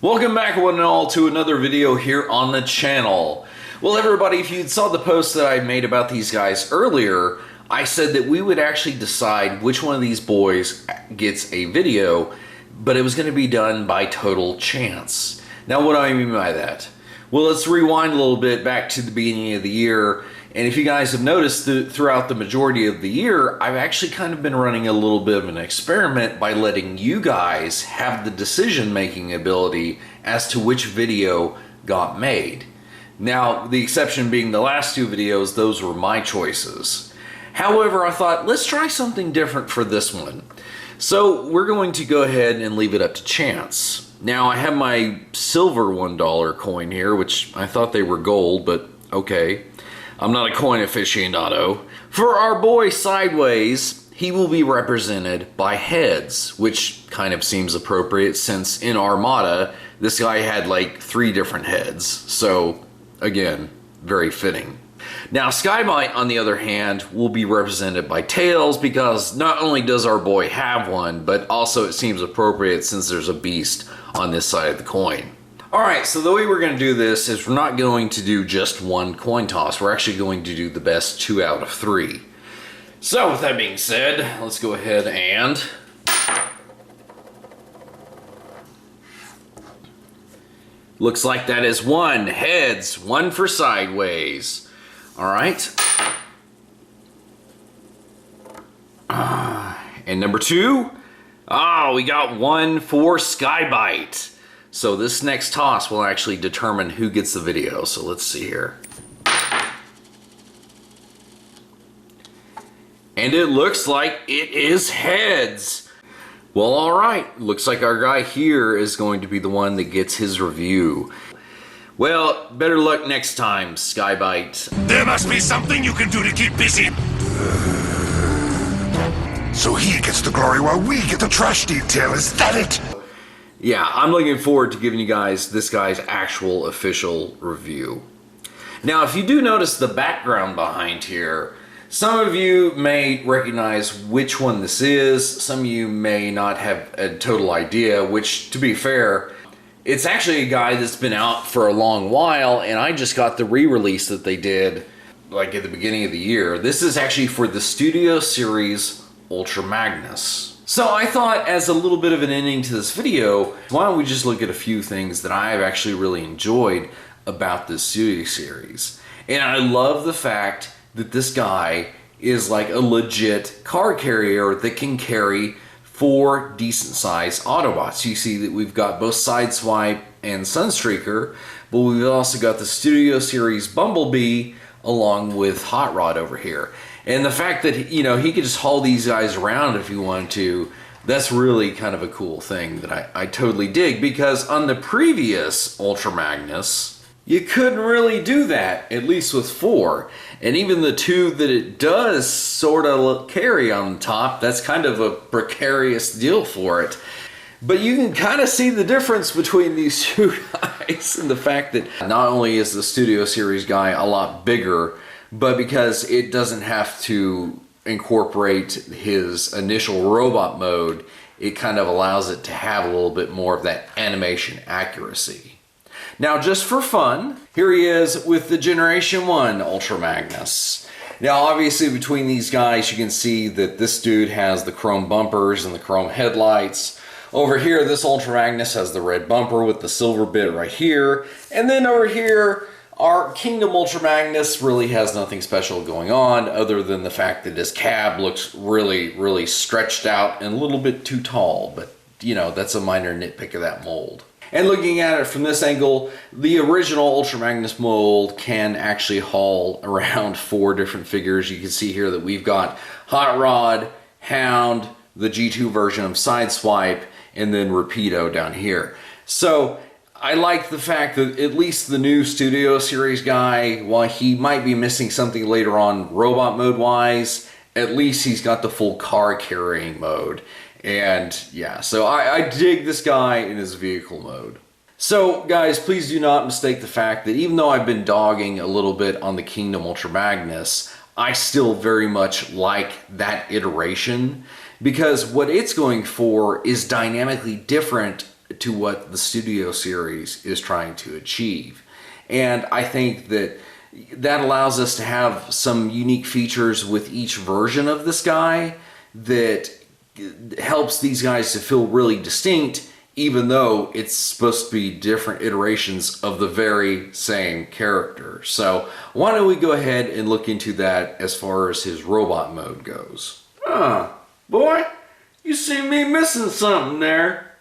Welcome back one and all to another video here on the channel. Well everybody, if you saw the post that I made about these guys earlier, I said that we would actually decide which one of these boys gets a video, but it was going to be done by total chance. Now what do I mean by that? Well, let's rewind a little bit back to the beginning of the year, and if you guys have noticed throughout the majority of the year, I've actually kind of been running a little bit of an experiment by letting you guys have the decision-making ability as to which video got made. Now, the exception being the last two videos, those were my choices. However, I thought, let's try something different for this one. So we're going to go ahead and leave it up to chance. Now, I have my silver $1 coin here, which I thought they were gold, but okay. I'm not a coin aficionado. For our boy Sideways, he will be represented by heads, which kind of seems appropriate since in Armada, this guy had like 3 different heads. So, again, very fitting. Now, Sky-Byte, on the other hand, will be represented by tails because not only does our boy have one, but also it seems appropriate since there's a beast on this side of the coin. Alright, so the way we're going to do this is we're not going to do just one coin toss. We're actually going to do the best 2 out of 3. So, with that being said, let's go ahead and... Looks like that is 1 heads, 1 for Sideways. Alright. And number 2? Oh, we got 1 for Sky-Byte. So this next toss will actually determine who gets the video. So let's see here. And it looks like it is heads. Well, alright. Looks like our guy here is going to be the one that gets his review. Well, better luck next time, Sky-Byte. There must be something you can do to keep busy. So he gets the glory while we get the trash detail, is that it? Yeah, I'm looking forward to giving you guys this guy's actual official review. Now, if you do notice the background behind here, some of you may recognize which one this is. Some of you may not have a total idea, which, to be fair, it's actually a guy that's been out for a long while, and I just got the re-release that they did like at the beginning of the year. This is actually for the Studio Series Ultra Magnus. So I thought, as a little bit of an ending to this video, why don't we just look at a few things that I've actually really enjoyed about this Studio Series. And I love the fact that this guy is like a legit car carrier that can carry 4 decent sized Autobots. You see that we've got both Sideswipe and Sunstreaker, but we've also got the Studio Series Bumblebee along with Hot Rod over here. And the fact that, you know, he could just haul these guys around if he wanted to, that's really kind of a cool thing that I totally dig, because on the previous Ultra Magnus, you couldn't really do that, at least with 4. And even the 2 that it does sort of carry on top, that's kind of a precarious deal for it. But you can kind of see the difference between these 2 guys and the fact that not only is the Studio Series guy a lot bigger, but because it doesn't have to incorporate his initial robot mode, it kind of allows it to have a little bit more of that animation accuracy. Now, just for fun, here he is with the Generation 1 Ultra Magnus. Now, obviously, between these guys, you can see that this dude has the chrome bumpers and the chrome headlights. Over here, this Ultra Magnus has the red bumper with the silver bit right here. And then over here, our Kingdom Ultra Magnus really has nothing special going on other than the fact that his cab looks really, really stretched out and a little bit too tall. But, you know, that's a minor nitpick of that mold. And looking at it from this angle, the original Ultra Magnus mold can actually haul around 4 different figures. You can see here that we've got Hot Rod, Hound, the G2 version of Sideswipe, and then Rapido down here. So I like the fact that at least the new Studio Series guy, while he might be missing something later on robot mode wise, at least he's got the full car carrying mode. And yeah, so I dig this guy in his vehicle mode. So guys, please do not mistake the fact that even though I've been dogging a little bit on the Kingdom Ultra Magnus, I still very much like that iteration, because what it's going for is dynamically different to what the Studio Series is trying to achieve. And I think that that allows us to have some unique features with each version of this guy that helps these guys to feel really distinct, even though it's supposed to be different iterations of the very same character. So why don't we go ahead and look into that as far as his robot mode goes. Boy, you see me missing something there.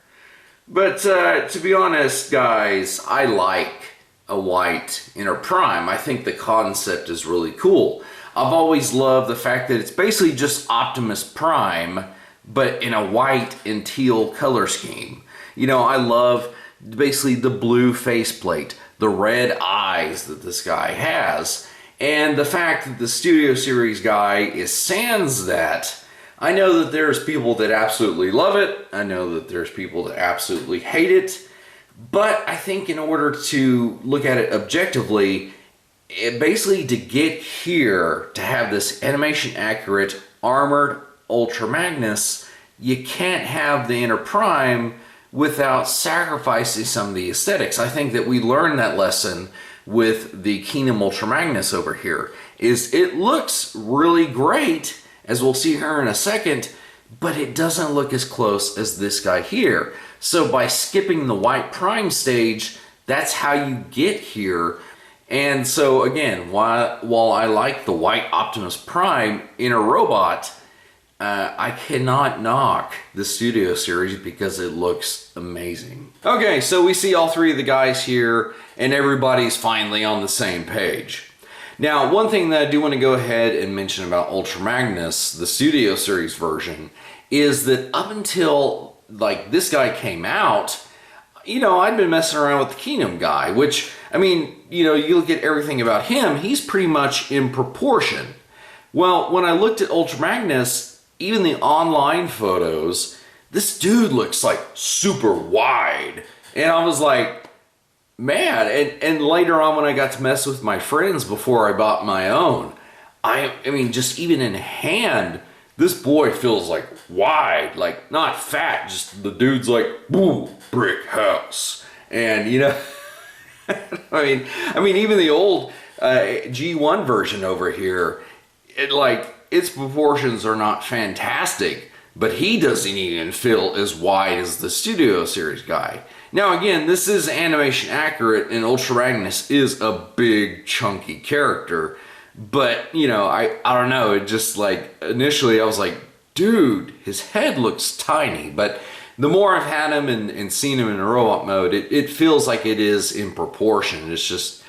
But to be honest, guys, I like a white inner prime. I think the concept is really cool. I've always loved the fact that it's basically just Optimus Prime, but in a white and teal color scheme. You know, I love basically the blue faceplate, the red eyes that this guy has, and the fact that the Studio Series guy is sans that. I know that there's people that absolutely love it. I know that there's people that absolutely hate it. But I think in order to look at it objectively, basically to get here to have this animation accurate armored Ultra Magnus, you can't have the inner prime without sacrificing some of the aesthetics. I think that we learned that lesson with the Kingdom Ultra Magnus over here. Is it looks really great, as we'll see here in a second, but it doesn't look as close as this guy here. So by skipping the white prime stage, that's how you get here. And so again, while I like the white Optimus Prime in a robot, I cannot knock the Studio Series because it looks amazing. Okay, so we see all three of the guys here, and everybody's finally on the same page. Now, one thing that I do want to go ahead and mention about Ultra Magnus, the Studio Series version, is that up until like this guy came out, you know, I'd been messing around with the Kingdom guy, which, I mean, you know, you look at everything about him, he's pretty much in proportion. Well, when I looked at Ultra Magnus, even the online photos, this dude looks like super wide. And I was like, man, and later on when I got to mess with my friends before I bought my own, I mean, just even in hand, this boy feels like wide, like not fat, just the dude's like, woo, brick house. And you know, I mean, even the old G1 version over here, its proportions are not fantastic, but he doesn't even feel as wide as the Studio Series guy. Now again, this is animation accurate, and Ultra Magnus is a big, chunky character. But, you know, I don't know, it just like, initially I was like, dude, his head looks tiny. But the more I've had him and seen him in a robot mode, it feels like it is in proportion. It's just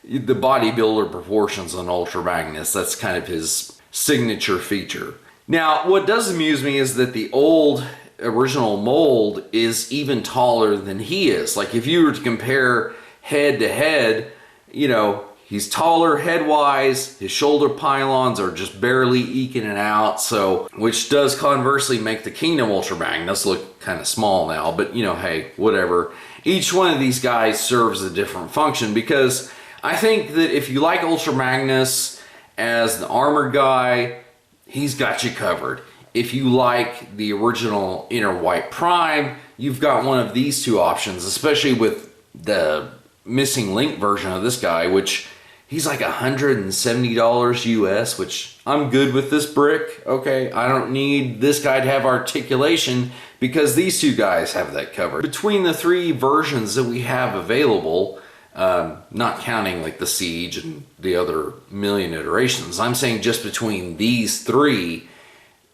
the bodybuilder proportions on Ultra Magnus. That's kind of his signature feature. Now, what does amuse me is that the old original mold is even taller than he is. Like if you were to compare head to head, you know, he's taller head-wise, his shoulder pylons are just barely eking it out, so, which does conversely make the Kingdom Ultra Magnus look kind of small now, but you know, hey, whatever. Each one of these guys serves a different function, because I think that if you like Ultra Magnus as the armored guy, he's got you covered. If you like the original Inner White Prime, you've got one of these two options, especially with the missing link version of this guy, which he's like $170 US, which I'm good with this brick. Okay, I don't need this guy to have articulation because these two guys have that covered. Between the three versions that we have available, not counting like the Siege and the other million iterations, I'm saying just between these three,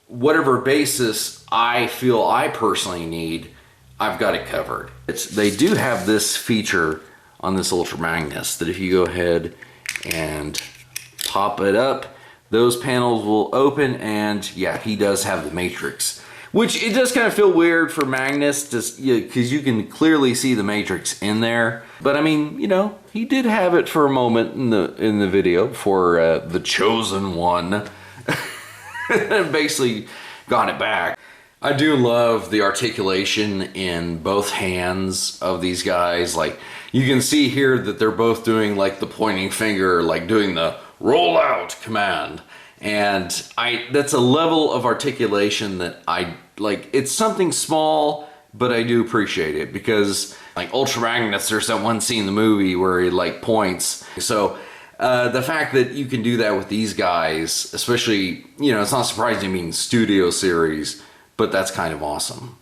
whatever basis I feel I personally need, I've got it covered. They do have this feature on this Ultra Magnus that if you go ahead and pop it up, those panels will open, and yeah, he does have the matrix, which it does kind of feel weird for Magnus, just because you can clearly see the matrix in there. But I mean, you know, he did have it for a moment in the video for the Chosen One. Basically got it back. I do love the articulation in both hands of these guys. Like you can see here that they're both doing like the pointing finger, like doing the roll out command. And that's a level of articulation that I like. It's something small but I do appreciate it because like Ultra Magnus, there's that one scene in the movie where he like points. So the fact that you can do that with these guys, especially, you know, it's not surprising being studio series, but that's kind of awesome.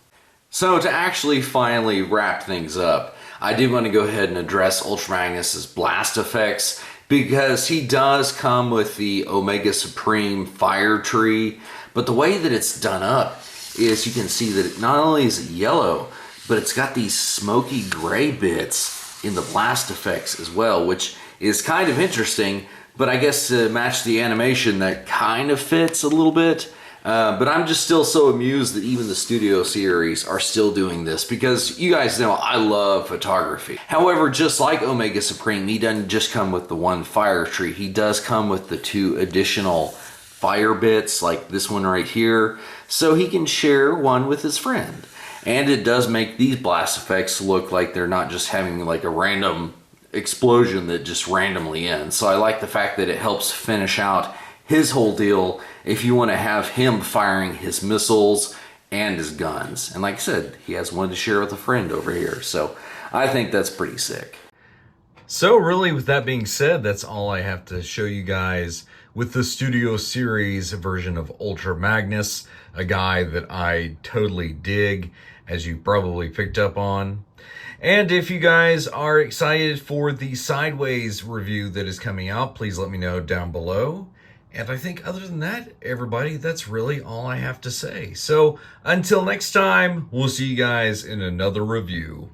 So to actually finally wrap things up, I did want to go ahead and address Ultra Magnus's blast effects because he does come with the Omega Supreme fire tree, but the way that it's done up is you can see that it not only is it yellow, but it's got these smoky gray bits in the blast effects as well, which is kind of interesting, but I guess to match the animation that kind of fits a little bit. But I'm just still so amused that even the studio series are still doing this because you guys know I love photography. However, just like Omega Supreme, he doesn't just come with the one fire tree. He does come with the 2 additional fire bits like this one right here, so he can share one with his friend. And it does make these blast effects look like they're not just having like a random explosion that just randomly ends. So I like the fact that it helps finish out his whole deal if you want to have him firing his missiles and his guns. And like I said, he has one to share with a friend over here. So I think that's pretty sick. So really, with that being said, that's all I have to show you guys with the Studio Series version of Ultra Magnus, a guy that I totally dig, as you probably picked up on. And if you guys are excited for the Sideways review that is coming out, please let me know down below. And I think other than that, everybody, that's really all I have to say. So until next time, we'll see you guys in another review.